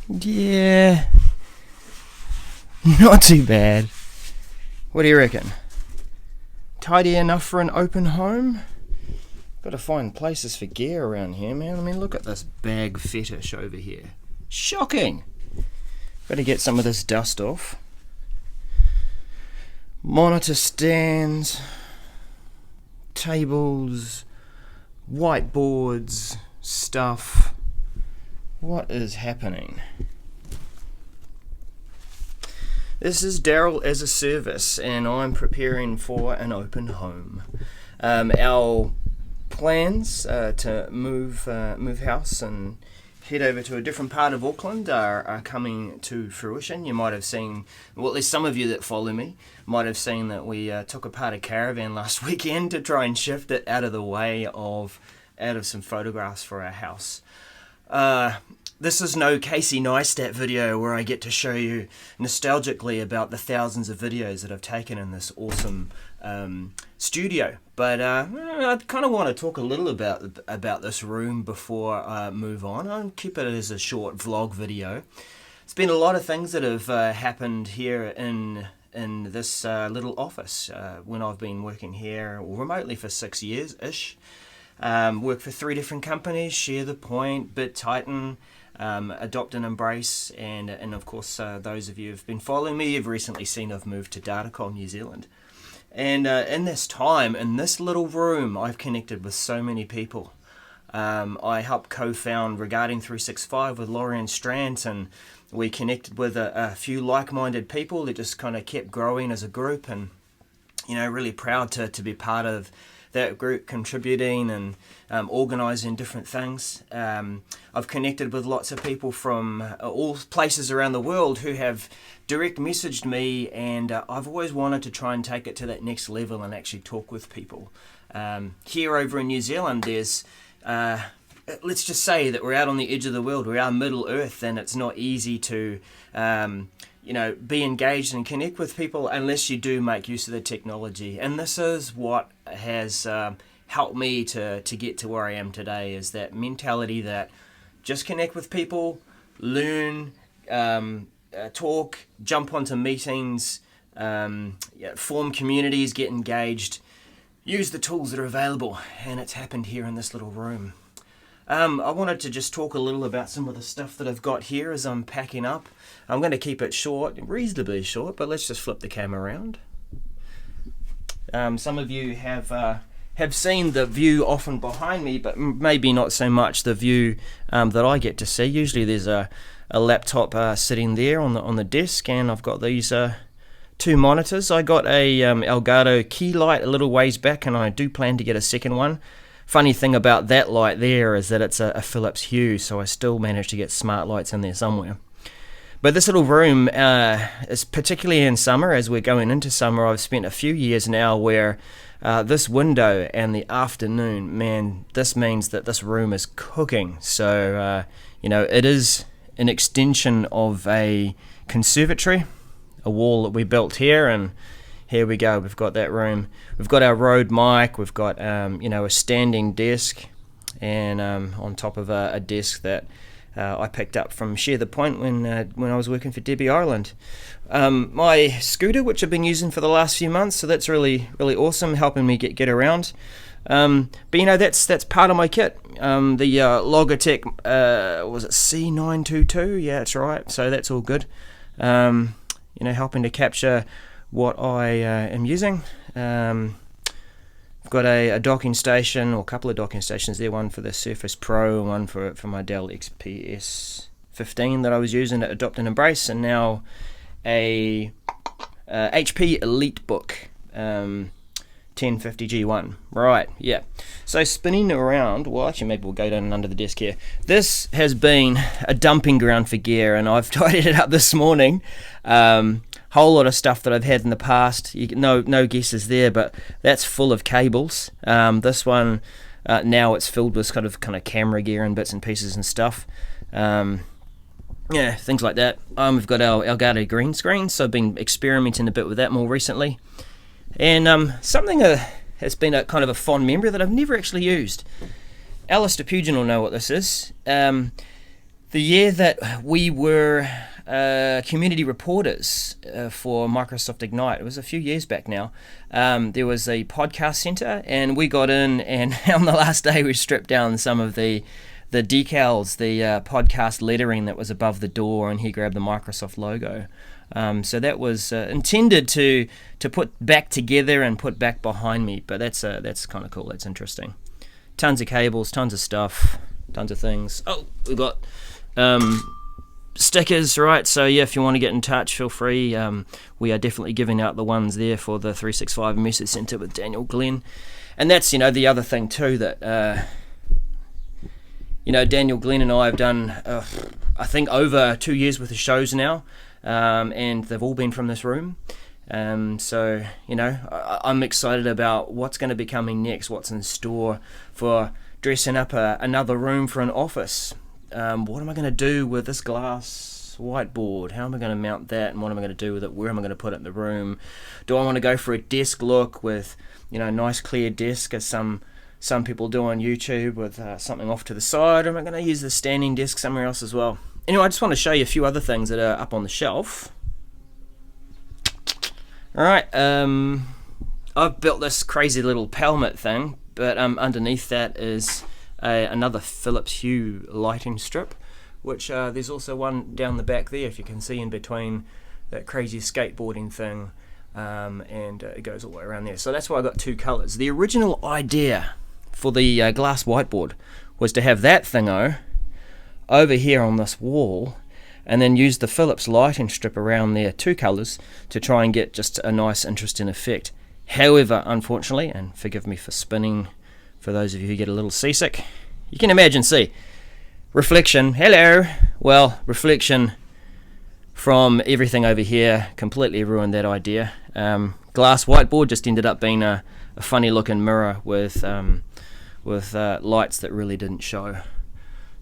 Yeah, not too bad. What do you reckon? Tidy enough for an open home? Got to find places for gear around here, man. I mean, look at this bag fetish over here. Shocking! Got to get some of this dust off. Monitor stands, tables, whiteboards, stuff. What is happening? This is Daryl as a service, and I'm preparing for an open home. Our plans to move house and head over to a different part of Auckland are coming to fruition. You might have seen, well, at least some of you that follow me might have seen that we took apart a caravan last weekend to try and shift it out of some photographs for our house. This is no Casey Neistat video where I get to show you nostalgically about the thousands of videos that I've taken in this awesome studio. But I kind of want to talk a little about this room before I move on. I'll keep it as a short vlog video. There's been a lot of things that have happened here in this little office when I've been working here remotely for 6 years-ish. Worked for 3 different companies: Share the Point, BitTitan, Adopt and Embrace, and of course those of you who've been following me, you've recently seen I've moved to Datacom New Zealand. And in this time, in this little room, I've connected with so many people. I helped co-found Regarding 365 with Lorian Strant, and we connected with a few like-minded people that just kind of kept growing as a group, and really proud to be part of that group, contributing and organising different things. I've connected with lots of people from all places around the world who have direct messaged me, and I've always wanted to try and take it to that next level and actually talk with people. Here over in New Zealand, there's let's just say that we're out on the edge of the world. We are Middle Earth, and it's not easy to be engaged and connect with people unless you do make use of the technology. And this is what has helped me to get to where I am today, is that mentality that just connect with people, learn, talk, jump onto meetings, form communities, get engaged, use the tools that are available. And it's happened here in this little room. I wanted to just talk a little about some of the stuff that I've got here as I'm packing up. I'm going to keep it short, reasonably short, but let's just flip the camera around. Some of you have seen the view often behind me, but maybe not so much the view that I get to see. Usually there's a laptop sitting there on the desk, and I've got these 2 monitors. I got a Elgato key light a little ways back, and I do plan to get a second one. Funny thing about that light there is that it's a Philips Hue, so I still managed to get smart lights in there somewhere. But this little room is particularly in summer, as we're going into summer. I've spent a few years now where this window and the afternoon, man, this means that this room is cooking. So, it is an extension of a conservatory, a wall that we built here, and here we go. We've got that room. We've got our Rode mic. We've got a standing desk, and on top of a desk that I picked up from Share the Point when I was working for Debbie Ireland. My scooter, which I've been using for the last few months, so that's really really awesome, helping me get around. But that's part of my kit. The Logitech was it C922? Yeah, that's right. So that's all good. Helping to capture what I am using. I've got a docking station, or a couple of docking stations there, one for the Surface Pro and one for my Dell XPS 15 that I was using at Adopt and Embrace, and now a HP EliteBook 1050G1. Right, yeah. So spinning around, well actually maybe we'll go down under the desk here. This has been a dumping ground for gear, and I've tidied it up this morning. Whole lot of stuff that I've had in the past. No guesses there, but that's full of cables. This one now it's filled with kind of camera gear and bits and pieces and stuff. Things like that. We've got our Elgato green screen, so I've been experimenting a bit with that more recently. And something has been a kind of a fond memory that I've never actually used. Alistair Pugin will know what this is. The year that we were community reporters for Microsoft Ignite, it was a few years back now. There was a podcast center, and we got in, and on the last day we stripped down some of the decals, the podcast lettering that was above the door, and he grabbed the Microsoft logo. So that was intended to put back together and put back behind me, but that's kind of cool. That's interesting. Tons of cables, tons of stuff, tons of things. Oh, we've got stickers, right? So yeah, if you want to get in touch, feel free. We are definitely giving out the ones there for the 365 Message Center with Daniel Glenn. And that's, the other thing too, that Daniel Glenn and I have done, I think, over 2 years worth of shows now, and they've all been from this room. So, I'm excited about what's going to be coming next, what's in store for dressing up another room for an office. What am I going to do with this glass whiteboard? How am I going to mount that, and what am I going to do with it? Where am I going to put it in the room? Do I want to go for a desk look with, nice clear desk as some people do on YouTube with something off to the side, or am I going to use the standing desk somewhere else as well? Anyway, I just want to show you a few other things that are up on the shelf. Alright, I've built this crazy little pelmet thing, but underneath that is another Philips Hue lighting strip, which there's also one down the back there, if you can see in between that crazy skateboarding thing, and it goes all the way around there. So that's why I got two colours. The original idea for the glass whiteboard was to have that thingo over here on this wall, and then use the Philips lighting strip around there, two colours, to try and get just a nice, interesting effect. However, unfortunately, and forgive me for spinning, for those of you who get a little seasick, you can imagine, see, reflection, hello, well, reflection from everything over here completely ruined that idea. Glass whiteboard just ended up being a funny looking mirror with lights that really didn't show.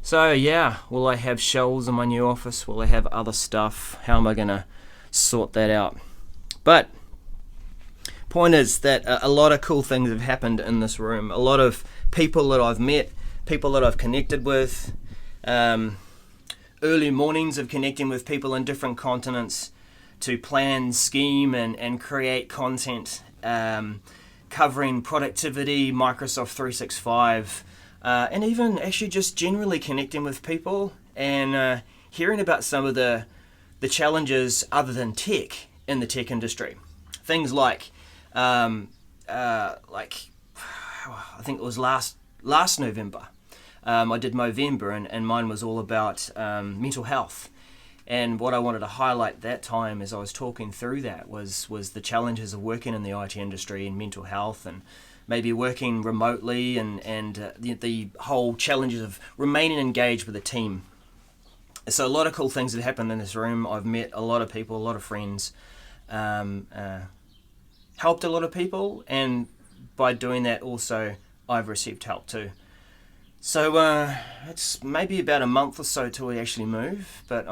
So yeah, will I have shelves in my new office? Will I have other stuff? How am I going to sort that out? But point is that a lot of cool things have happened in this room. A lot of people that I've met, people that I've connected with, early mornings of connecting with people in different continents to plan, scheme, and create content covering productivity, Microsoft 365, and even actually just generally connecting with people and hearing about some of the challenges other than tech in the tech industry. Things like I think it was last November. I did Movember, and mine was all about mental health. And what I wanted to highlight that time as I was talking through that was the challenges of working in the IT industry and mental health, and maybe working remotely, and the whole challenges of remaining engaged with a team. So a lot of cool things that happened in this room. I've met a lot of people, a lot of friends, helped a lot of people, and by doing that also I've received help too. So it's maybe about a month or so till we actually move, but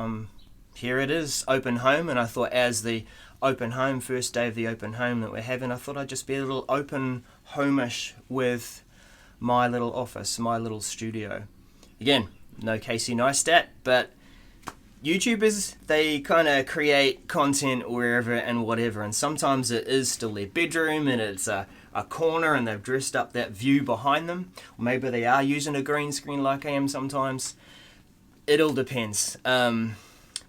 here it is, open home, and I thought as the open home, first day of the open home that we're having, I thought I'd just be a little open home-ish with my little office, my little studio. Again, no Casey Neistat, but YouTubers, they kind of create content wherever and whatever, and sometimes it is still their bedroom and it's a corner and they've dressed up that view behind them, or maybe they are using a green screen like I am sometimes. It all depends.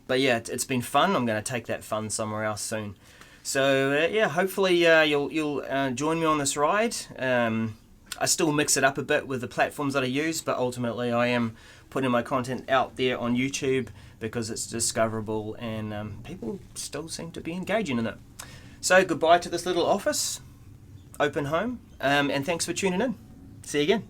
But yeah, it's been fun. I'm going to take that fun somewhere else soon. So yeah, hopefully you'll join me on this ride. I still mix it up a bit with the platforms that I use, but ultimately I am putting my content out there on YouTube because it's discoverable, and people still seem to be engaging in it. So goodbye to this little office, open home, and thanks for tuning in. See you again.